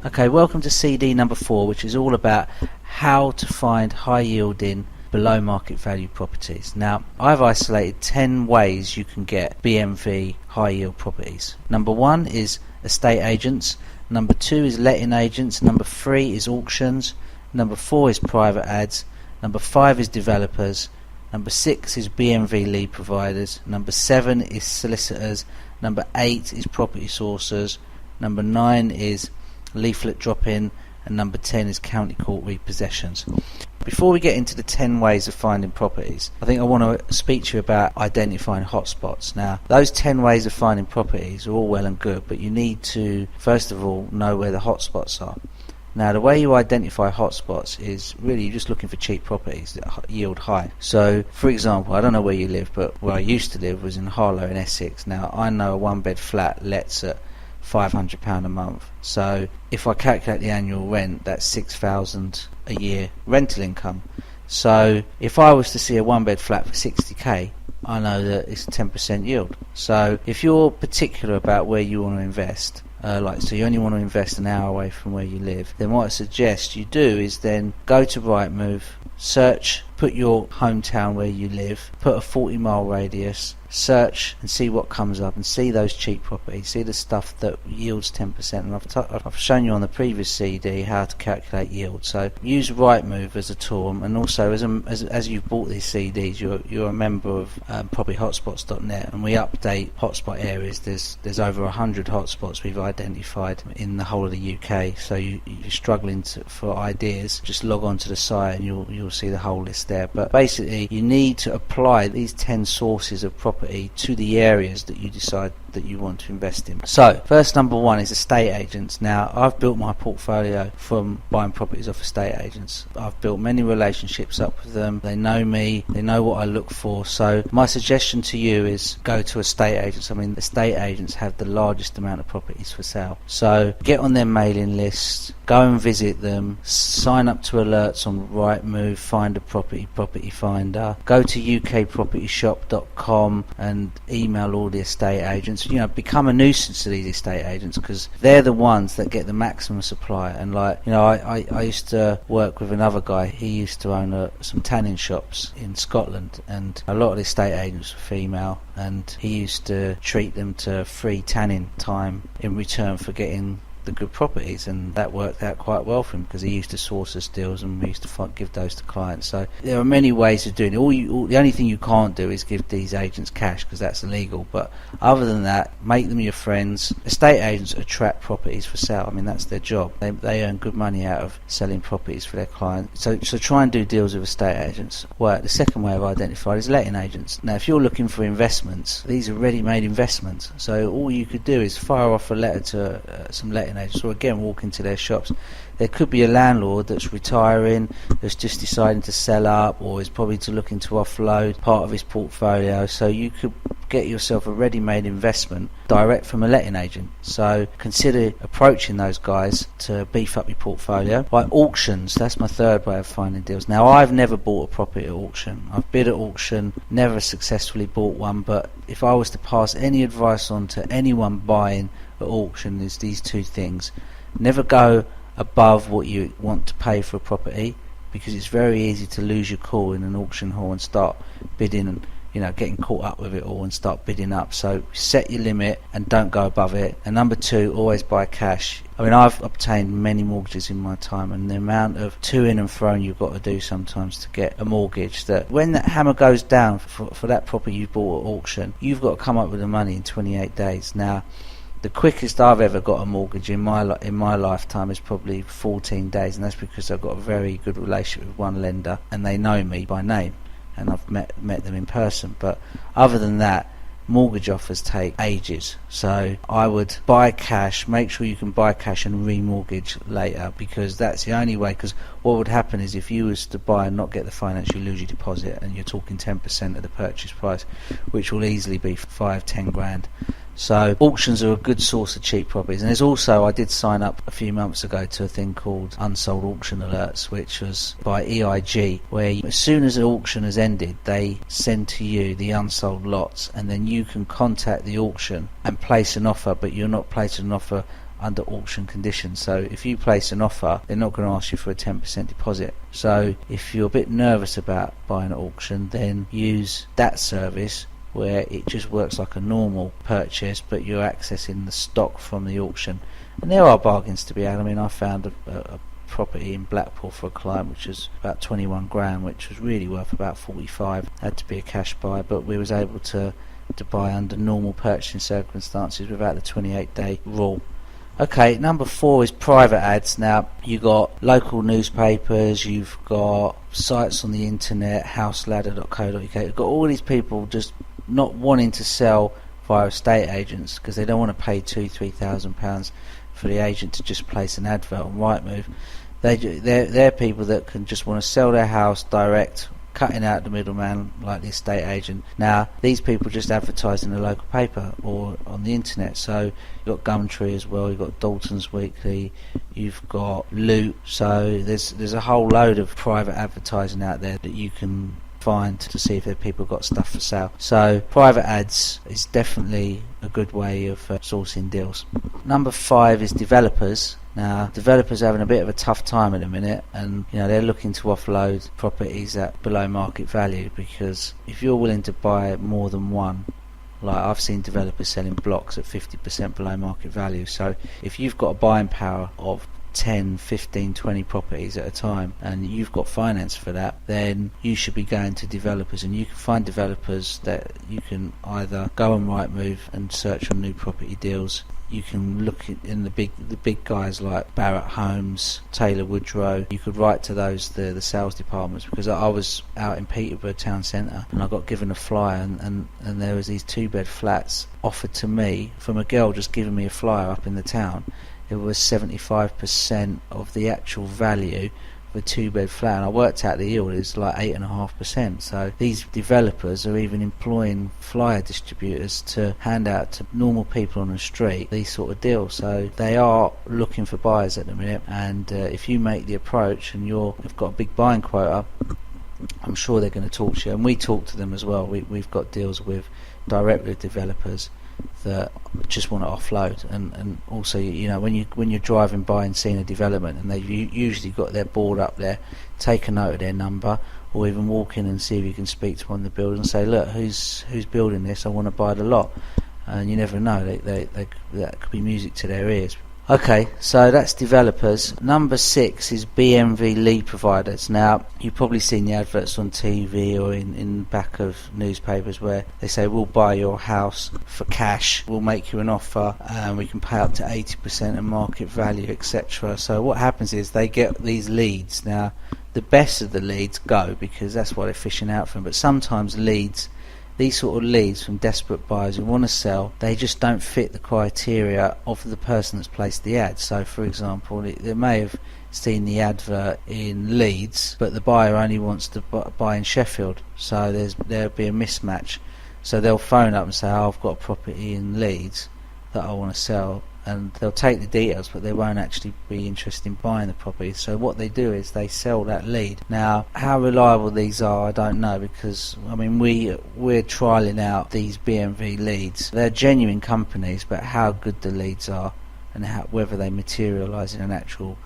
Okay, welcome to CD number 4, which is all about how to find high yielding below market value properties. Now, I've isolated 10 ways you can get BMV high yield properties. Number 1 is estate agents, number 2 is letting agents, number 3 is auctions, number 4 is private ads, number 5 is developers, number 6 is BMV lead providers, number 7 is solicitors, number 8 is property sourcers, number 9 is leaflet drop-in, and number 10 is county court repossessions. Before we get into the 10 ways of finding properties, I think I want to speak to you about identifying hotspots. Now, those 10 ways of finding properties are all well and good, but you need to, first of all, know where the hotspots are. Now, the way you identify hotspots is really you're just looking for cheap properties that yield high. So, for example, I don't know where you live, but where I used to live was in Harlow in Essex. Now, I know a one-bed flat lets at £500 a month. So if I calculate the annual rent, that's £6,000 a year rental income. So if I was to see a one bed flat for 60k, I know that it's 10% yield. So if you're particular about where you want to invest, so you only want to invest an hour away from where you live, then what I suggest you do is then go to Rightmove, search, put your hometown where you live, put a 40-mile radius, search and see what comes up, and see those cheap properties, see the stuff that yields 10%. And I've shown you on the previous CD how to calculate yield. So use Rightmove as a tool, and also as you've bought these CDs, you're a member of probably hotspots.net, and we update hotspot areas. There's over 100 hotspots we've identified in the whole of the UK. So you're struggling for ideas, just log on to the site and you'll see the whole list there. But basically you need to apply these 10 sources of property to the areas that you decide that you want to invest in. So first, number 1 is estate agents. Now, I've built my portfolio from buying properties off estate agents. I've built many relationships up with them. They know me, they know what I look for. So my suggestion to you is go to estate agents. I mean, estate agents have the largest amount of properties for sale. So get on their mailing lists, go and visit them, sign up to alerts on Rightmove, Find a Property, Property Finder, go to ukpropertyshop.com and email all the estate agents. Become a nuisance to these estate agents, because they're the ones that get the maximum supply. And I used to work with another guy. He used to own some tanning shops in Scotland, and a lot of the estate agents were female, and he used to treat them to free tanning time in return for getting the good properties, and that worked out quite well for him because he used to source us deals and we used to give those to clients. So there are many ways of doing it. The only thing you can't do is give these agents cash, because that's illegal. But other than that, make them your friends. Estate agents attract properties for sale. I mean, that's their job. They earn good money out of selling properties for their clients. So try and do deals with estate agents. Well, the second way I've identified is letting agents. Now, if you're looking for investments, these are ready-made investments. So all you could do is fire off a letter to some letting agents, or again walk into their shops. There could be a landlord that's retiring, that's just deciding to sell up, or is probably looking to offload part of his portfolio. So you could get yourself a ready-made investment direct from a letting agent. So consider approaching those guys to beef up your portfolio. By auctions, that's my third way of finding deals. Now, I've never bought a property at auction. I've bid at auction, never successfully bought one, but if I was to pass any advice on to anyone buying at auction, is these two things. Never go above what you want to pay for a property, because it's very easy to lose your cool in an auction hall and start bidding and getting caught up with it all and start bidding up. So set your limit and don't go above it. And number 2, always buy cash. I mean, I've obtained many mortgages in my time, and the amount of to-in and fro you've got to do sometimes to get a mortgage, that when that hammer goes down for that property you bought at auction, you've got to come up with the money in 28 days. Now, the quickest I've ever got a mortgage in my lifetime is probably 14 days, and that's because I've got a very good relationship with one lender, and they know me by name, and I've met them in person. But other than that, mortgage offers take ages. So I would buy cash, make sure you can buy cash and remortgage later, because that's the only way. Because what would happen is, if you was to buy and not get the finance, you lose your deposit, and you're talking 10% of the purchase price, which will easily be 5-10 grand. So auctions are a good source of cheap properties. And there's also, I did sign up a few months ago to a thing called Unsold Auction Alerts, which was by EIG, where as soon as an auction has ended, they send to you the unsold lots, and then you can contact the auction and place an offer, but you're not placing an offer under auction conditions. So if you place an offer, they're not going to ask you for a 10% deposit. So if you're a bit nervous about buying at auction, then use that service where it just works like a normal purchase, but you're accessing the stock from the auction. And there are bargains to be had. I mean, I found a property in Blackpool for a client which was about 21 grand, which was really worth about 45. Had to be a cash buy, but we was able to buy under normal purchasing circumstances without the 28-day rule. Okay, number 4 is private ads. Now, you've got local newspapers, you've got sites on the internet, houseladder.co.uk. You've got all these people just not wanting to sell via estate agents because they don't want to pay £2,000-3,000 for the agent to just place an advert on Rightmove. They're people that can just want to sell their house direct, cutting out the middleman like the estate agent. Now, these people just advertise in the local paper or on the internet. So you've got Gumtree as well, you've got Dalton's Weekly, you've got Loot. So there's a whole load of private advertising out there that you can find to see if there people got stuff for sale. So private ads is definitely a good way of sourcing deals. Number 5 is developers. Now, developers are having a bit of a tough time at the minute, and they're looking to offload properties at below market value, because if you're willing to buy more than one, like I've seen developers selling blocks at 50% below market value. So if you've got a buying power of 10, 15, 20 properties at a time and you've got finance for that, then you should be going to developers, and you can find developers that you can either go on Rightmove and search on new property deals. You can look in the big guys like Barratt Homes, Taylor Woodrow. You could write to those, the sales departments, because I was out in Peterborough town centre and I got given a flyer, and there was these 2-bed flats offered to me from a girl just giving me a flyer up in the town. It was 75% of the actual value of a 2-bed flat, and I worked out the yield is like 8.5%. So these developers are even employing flyer distributors to hand out to normal people on the street these sort of deals. So they are looking for buyers at the minute, and if you make the approach and you've got a big buying quota, I'm sure they're going to talk to you, and we talk to them as well. We've got deals directly with developers that just want to offload, and also when you're driving by and seeing a development and they've usually got their board up there, take a note of their number, or even walk in and see if you can speak to one of the builders and say, look, who's building this, I want to buy the lot. And you never know, that could be music to their ears. Okay, so that's developers. Number 6 is BMV lead providers. Now, you've probably seen the adverts on TV or in back of newspapers where they say, we'll buy your house for cash, we'll make you an offer, and we can pay up to 80% of market value, etc. So what happens is they get these leads. Now, the best of the leads go, because that's what they're fishing out from, but sometimes these sort of leads from desperate buyers who want to sell, they just don't fit the criteria of the person that's placed the ad. So, for example, they may have seen the advert in Leeds, but the buyer only wants to buy in Sheffield. So there'll be a mismatch. So they'll phone up and say, I've got a property in Leeds that I want to sell, and they'll take the details, but they won't actually be interested in buying the property. So what they do is they sell that lead. Now, how reliable these are, I don't know, because we're trialling out these BMV leads. They're genuine companies, but how good the leads are and whether they materialise in an actual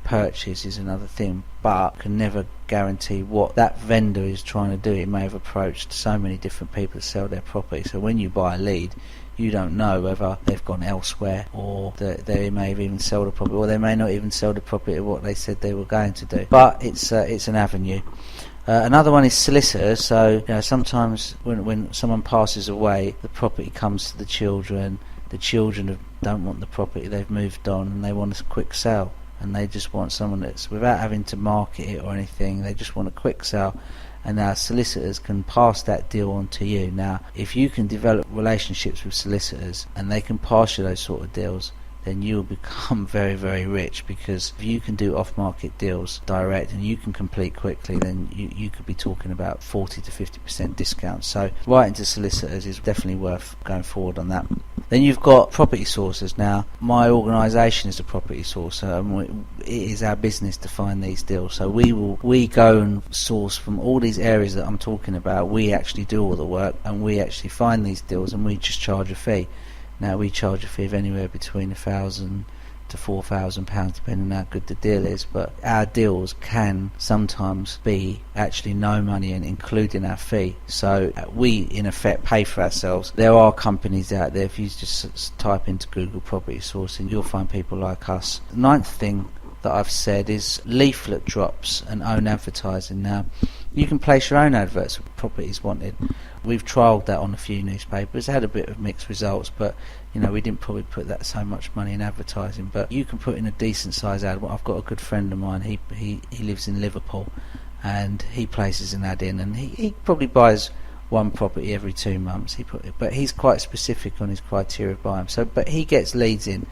purchase is another thing. But can never guarantee what that vendor is trying to do. It may have approached so many different people to sell their property. So when you buy a lead, you don't know whether they've gone elsewhere, or that they may have even sold a property, or they may not even sell the property at what they said they were going to do. But it's an avenue. Another one is solicitors. So sometimes when someone passes away, the property comes to the children. The children don't want the property, they've moved on, and they want a quick sale. And they just want someone that's, without having to market it or anything, they just want a quick sale. And our solicitors can pass that deal on to you. Now, if you can develop relationships with solicitors and they can pass you those sort of deals, then you'll become very, very rich, because if you can do off-market deals direct and you can complete quickly, then you could be talking about 40 to 50% discounts. So writing to solicitors is definitely worth going forward on that. Then you've got property sources. Now, my organisation is a property sourcer, and it is our business to find these deals. So we go and source from all these areas that I'm talking about. We actually do all the work, and we actually find these deals, and we just charge a fee. Now, we charge a fee of anywhere between £1,000 to £4,000 depending on how good the deal is, but our deals can sometimes be actually no money and including our fee, so we in effect pay for ourselves. There are companies out there, if you just type into Google property sourcing, you'll find people like us. The ninth thing that I've said is leaflet drops and own advertising. Now, you can place your own adverts for properties wanted. We've trialled that on a few newspapers, had a bit of mixed results, but we didn't probably put that so much money in advertising. But you can put in a decent size ad. Well, I've got a good friend of mine, he lives in Liverpool, and he places an ad in, and he probably buys one property every 2 months. But he's quite specific on his criteria of buying. But he gets leads in,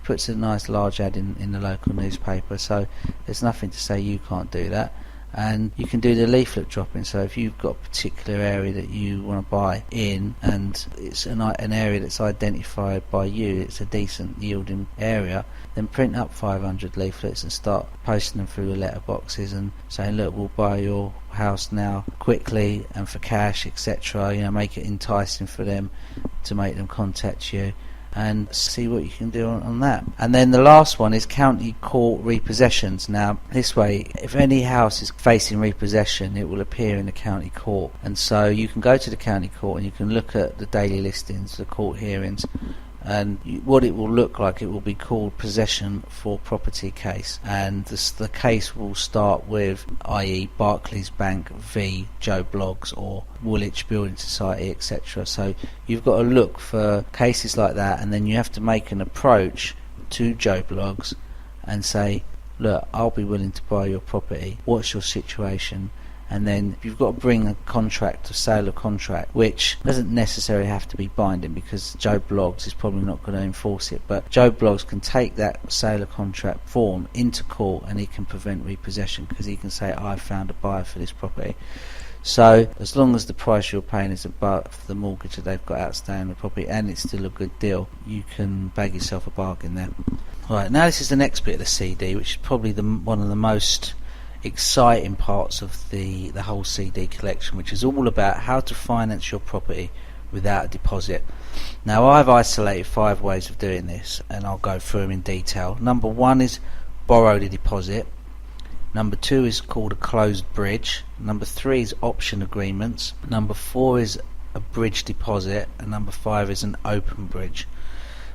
puts a nice large ad in the local newspaper, so there's nothing to say you can't do that. And you can do the leaflet dropping, so if you've got a particular area that you want to buy in and it's an area that's identified by you, it's a decent yielding area, then print up 500 leaflets and start posting them through the letterboxes and saying, look, we'll buy your house now quickly and for cash, etc. Make it enticing for them to make them contact you, and see what you can do on that. And then the last one is county court repossessions. Now, this way, if any house is facing repossession, it will appear in the county court. And so you can go to the county court and you can look at the daily listings, the court hearings, and what it will look like, it will be called possession for property case, and the case will start with, i.e. Barclays Bank v Joe Bloggs or Woolwich Building Society, etc. So you've got to look for cases like that, and then you have to make an approach to Joe Bloggs and say, look, I'll be willing to buy your property, what's your situation? And then you've got to bring a contract, a sale of contract, which doesn't necessarily have to be binding because Joe Bloggs is probably not going to enforce it, but Joe Bloggs can take that sale of contract form into court and he can prevent repossession because he can say, I found a buyer for this property. So as long as the price you're paying is above the mortgage that they've got outstanding on the property and it's still a good deal, you can bag yourself a bargain there. Right, now this is the next bit of the CD, which is probably one of the most exciting parts of the whole CD collection, which is all about how to finance your property without a deposit. Now, I've isolated 5 ways of doing this and I'll go through them in detail. Number 1 is borrow the deposit. Number 2 is called a closed bridge. Number 3 is option agreements. Number 4 is a bridge deposit, and number 5 is an open bridge.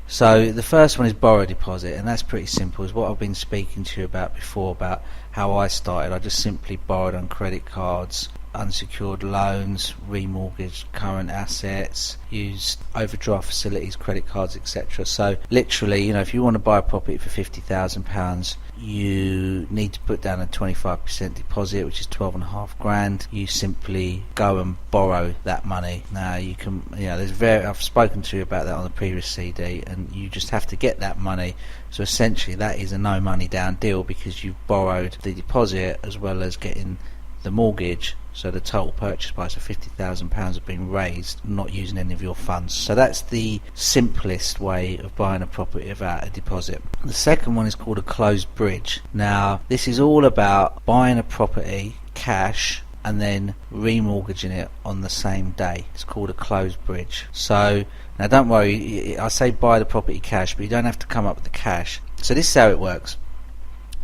So the first one is borrow deposit, and that's pretty simple. It's what I've been speaking to you about before, about how I started. I just simply borrowed on credit cards, unsecured loans, remortgaged current assets, used overdraft facilities, credit cards, etc. So literally, if you want to buy a property for £50,000, you need to put down a 25% deposit, which is 12.5 grand. You simply go and borrow that money. Now you can, I've spoken to you about that on the previous CD, and you just have to get that money. So essentially, that is a no money down deal because you've borrowed the deposit as well as getting the mortgage. So the total purchase price of £50,000 has been raised, not using any of your funds. So that's the simplest way of buying a property without a deposit. The second one is called a closed bridge. Now, this is all about buying a property cash and then remortgaging it on the same day. It's called a closed bridge. So now don't worry, I say buy the property cash, but you don't have to come up with the cash. So this is how it works.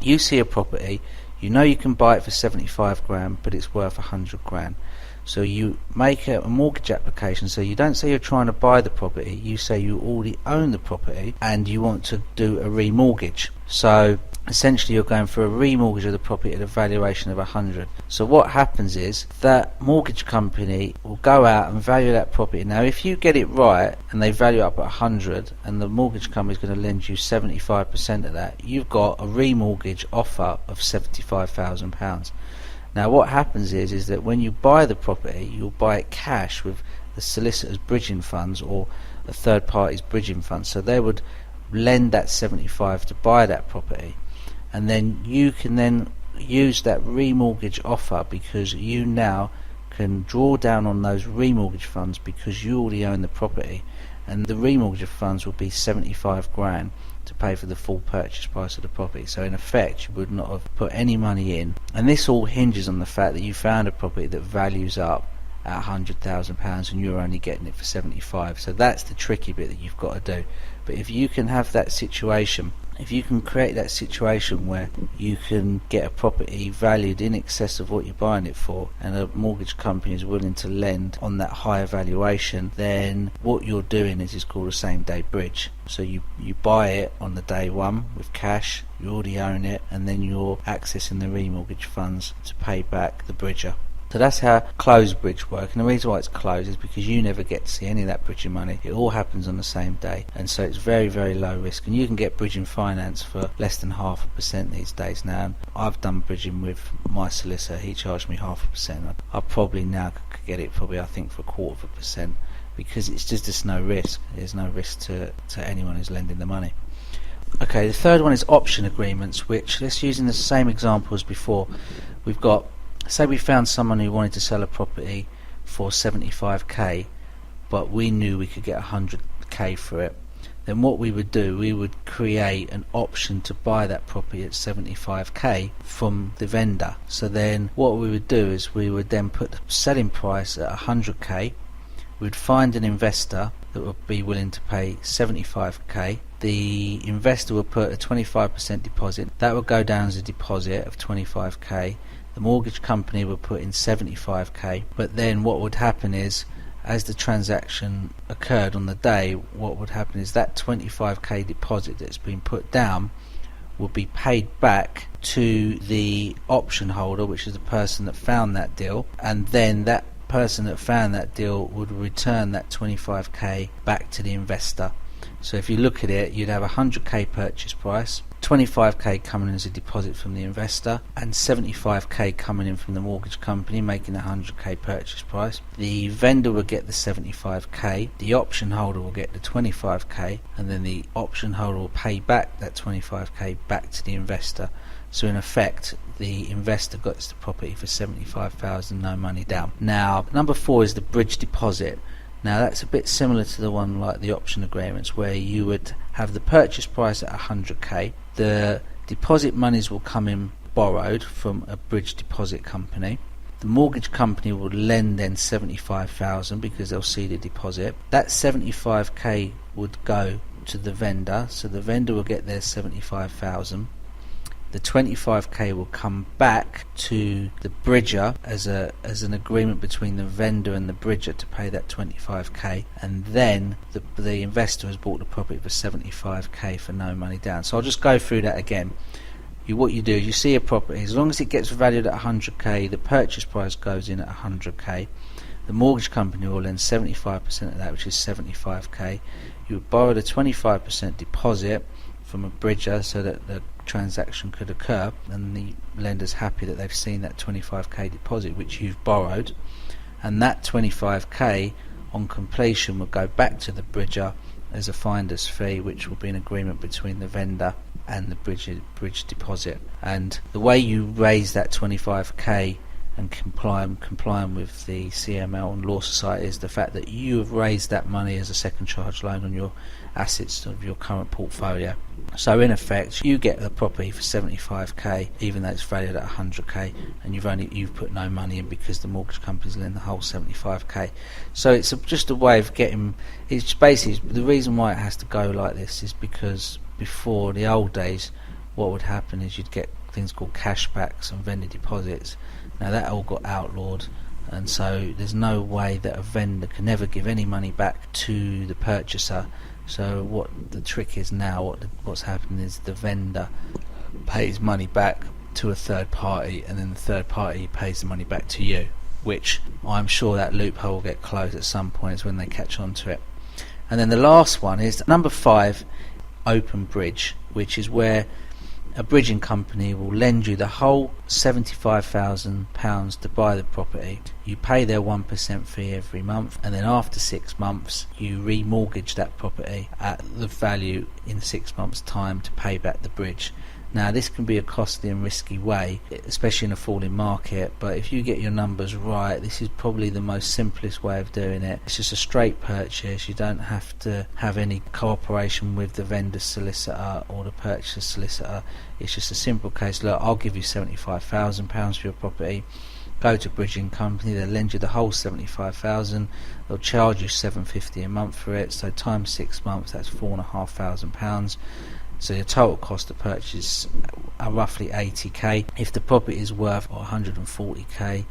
You see a property, you know you can buy it for 75 grand, but it's worth 100 grand. So you make a mortgage application. So you don't say you're trying to buy the property, you say you already own the property and you want to do a remortgage. So essentially you're going for a remortgage of the property at a valuation of 100. So what happens is that mortgage company will go out and value that property. Now if you get it right and they value it up at 100 and the mortgage company is going to lend you 75% of that, you've got a remortgage offer of £75,000. Now what happens is that when you buy the property, you'll buy it cash with the solicitor's bridging funds or a third party's bridging funds. So they would lend that 75 to buy that property, and then you can then use that remortgage offer because you now can draw down on those remortgage funds because you already own the property, and the remortgage funds will be 75 grand to pay for the full purchase price of the property. So in effect, you would not have put any money in, and this all hinges on the fact that you found a property that values up at £100,000 and you're only getting it for 75. So that's the tricky bit that you've got to do. But if you can have that situation, if you can create that situation where you can get a property valued in excess of what you're buying it for, and a mortgage company is willing to lend on that higher valuation, then what you're doing is called a same day bridge. So you buy it on the day one with cash, you already own it, and then you're accessing the remortgage funds to pay back the bridger. So that's how closed bridge work, and the reason why it's closed is because you never get to see any of that bridging money. It all happens on the same day, and so it's very, very low risk, and you can get bridging finance for less than 0.5% these days now. I've done bridging with my solicitor, he charged me 0.5%. I probably now could get it I think for 0.25%, because it's just no risk. There's no risk to anyone who's lending the money. Okay, the third one is option agreements, which, let's use in the same example as before. We've got, say we found someone who wanted to sell a property for 75k, but we knew we could get 100k for it. Then what we would do, we would create an option to buy that property at 75k from the vendor. So then what we would do is we would then put the selling price at 100k. We'd find an investor that would be willing to pay 75k. The investor would put a 25% deposit. That would go down as a deposit of 25k. The mortgage company would put in 75k, but then what would happen is, as the transaction occurred on the day, what would happen is that 25k deposit that's been put down would be paid back to the option holder, which is the person that found that deal, and then that person that found that deal would return that 25k back to the investor. So if you look at it, you'd have a 100k purchase price, 25k coming in as a deposit from the investor, and 75k coming in from the mortgage company, making a 100k purchase price. The vendor will get the 75k, the option holder will get the 25k, and then the option holder will pay back that 25k back to the investor. So in effect, the investor gets the property for 75,000, no money down. Now, number 4 is the bridge deposit. Now that's a bit similar to the one like the option agreements, where you would have the purchase price at 100k. The deposit monies will come in borrowed from a bridge deposit company. The mortgage company will lend then 75,000 because they'll see the deposit. That 75k would go to the vendor, so the vendor will get their 75,000. The 25k will come back to the bridger as an agreement between the vendor and the bridger to pay that 25k, and then the investor has bought the property for 75k for no money down. So I'll just go through that again. What you do is you see a property, as long as it gets valued at 100k, the purchase price goes in at 100k. The mortgage company will lend 75% of that, which is 75k. You would borrow the 25% deposit from a bridger so that the transaction could occur, and the lender's happy that they've seen that 25k deposit which you've borrowed, and that 25k on completion will go back to the bridger as a finder's fee, which will be an agreement between the vendor and the bridge deposit. And the way you raise that 25k and complying with the CML and Law Society is the fact that you have raised that money as a second charge loan on your assets of your current portfolio. So in effect, you get the property for 75k, even though it's valued at 100k, and you've put no money in because the mortgage company's lend the whole 75k. So it's just a way of getting. It's basically the reason why it has to go like this is because before, the old days, what would happen is you'd get things called cashbacks and vendor deposits. Now that all got outlawed, and so there's no way that a vendor can ever give any money back to the purchaser. So what the trick is now, what's happening is the vendor pays money back to a third party, and then the third party pays the money back to you, which I'm sure that loophole will get closed at some point when they catch on to it. And then the last one is number 5, open bridge, which is where a bridging company will lend you the whole £75,000 to buy the property. You pay their 1% fee every month, and then after 6 months you remortgage that property at the value in 6 months' time to pay back the bridge. Now this can be a costly and risky way, especially in a falling market, but if you get your numbers right, this is probably the most simplest way of doing it. It's just a straight purchase. You don't have to have any cooperation with the vendor solicitor or the purchaser solicitor. It's just a simple case, look, I'll give you £75,000 for your property. Go to bridging company, they'll lend you the whole 75,000. They'll charge you £750 a month for it, so times 6 months, that's £4,500. So your total cost of purchase are roughly 80k. If the property is worth 140k,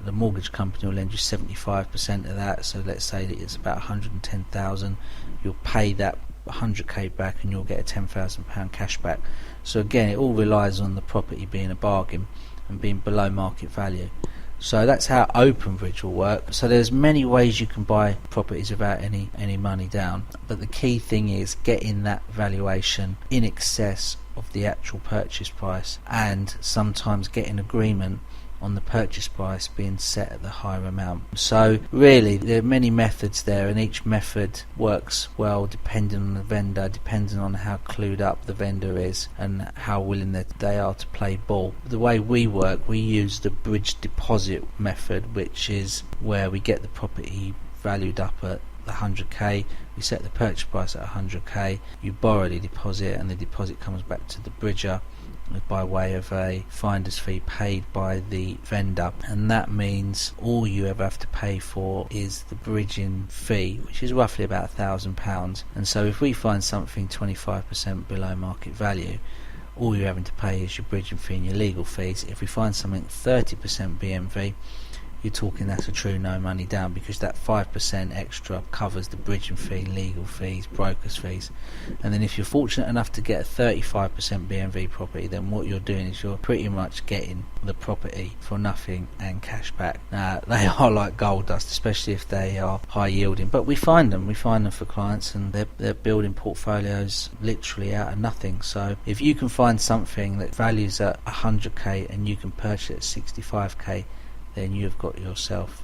the mortgage company will lend you 75% of that. So let's say that it's about 110,000. You'll pay that 100k back and you'll get a £10,000 cash back. So again, it all relies on the property being a bargain and being below market value. So that's how OpenBridge will work. So there's many ways you can buy properties without any money down, but the key thing is getting that valuation in excess of the actual purchase price, and sometimes getting agreement on the purchase price being set at the higher amount. So really there are many methods there, and each method works well depending on the vendor, depending on how clued up the vendor is and how willing they are to play ball. The way we work, we use the bridge deposit method, which is where we get the property valued up at the 100k, we set the purchase price at 100k, you borrow the deposit, and the deposit comes back to the bridger by way of a finder's fee paid by the vendor, and that means all you ever have to pay for is the bridging fee, which is roughly about £1,000. And so if we find something 25% below market value, all you're having to pay is your bridging fee and your legal fees. If we find something 30% BMV, you're talking that's a true no money down, because that 5% extra covers the bridging fee, legal fees, brokers fees. And then if you're fortunate enough to get a 35% BMV property, then what you're doing is you're pretty much getting the property for nothing and cash back. Now they are like gold dust, especially if they are high yielding, but we find them for clients, and they're building portfolios literally out of nothing. So if you can find something that values at 100k and you can purchase it at 65k, then you've got yourself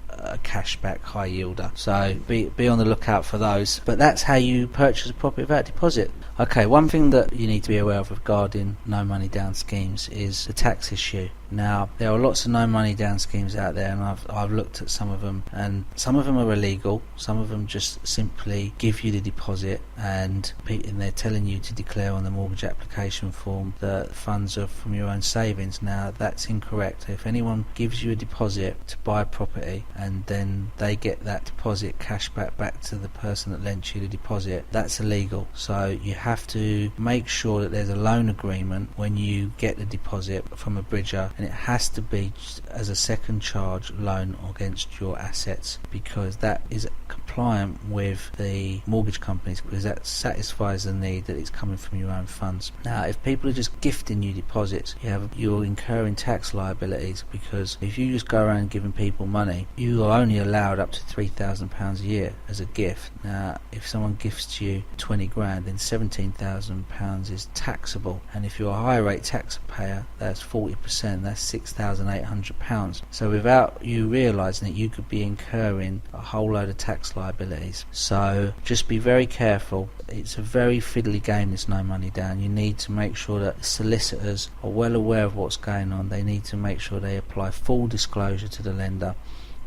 a cashback high yielder. So be on the lookout for those. But that's how you purchase a property without deposit. Okay, one thing that you need to be aware of regarding no money down schemes is the tax issue. Now there are lots of no money down schemes out there, and I've looked at some of them, and some of them are illegal. Some of them just simply give you the deposit, and they're telling you to declare on the mortgage application form that funds are from your own savings. Now that's incorrect. If anyone gives you a deposit to buy a property and then they get that deposit cash back to the person that lent you the deposit, that's illegal. So you have to make sure that there's a loan agreement when you get the deposit from a bridger, and it has to be as a second charge loan against your assets, because that is compliant with the mortgage companies, because that satisfies the need that it's coming from your own funds. Now if people are just gifting you deposits, you're incurring tax liabilities, because if you just go around giving people money, you are only allowed up to £3,000 a year as a gift. Now if someone gifts you 20 grand, then £17,000 is taxable, and if you're a high rate taxpayer, that's 40%, that's £6,800. So without you realising it, you could be incurring a whole load of tax liabilities. So just be very careful. It's a very fiddly game, this no money down. You need to make sure that the solicitors are well aware of what's going on. They need to make sure they apply full disclosure to the lender.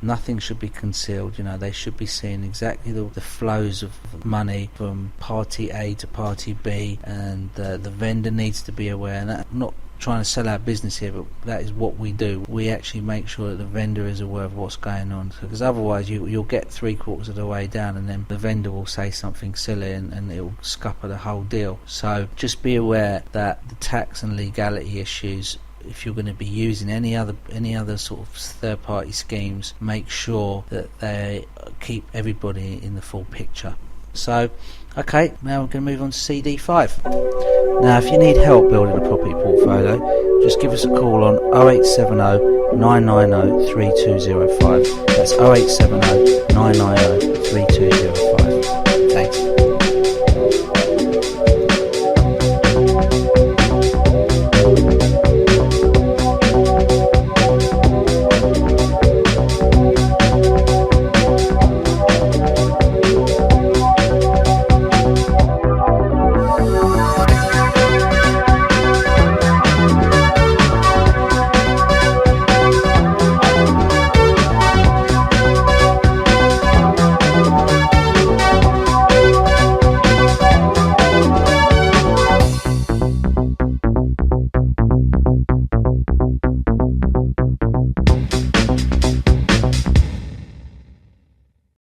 Nothing should be concealed. They should be seeing exactly the flows of money from party A to party B, and the vendor needs to be aware. And I'm not trying to sell our business here, but that is what we do. We actually make sure that the vendor is aware of what's going on, because otherwise you'll get 3/4 of the way down and then the vendor will say something silly and it will scupper the whole deal. So just be aware that the tax and legality issues, if you're going to be using any other sort of third party schemes, make sure that they keep everybody in the full picture. So okay, now we're going to move on to CD5. Now if you need help building a property portfolio, just give us a call on 0870 990 3205. That's 0870 990 3205.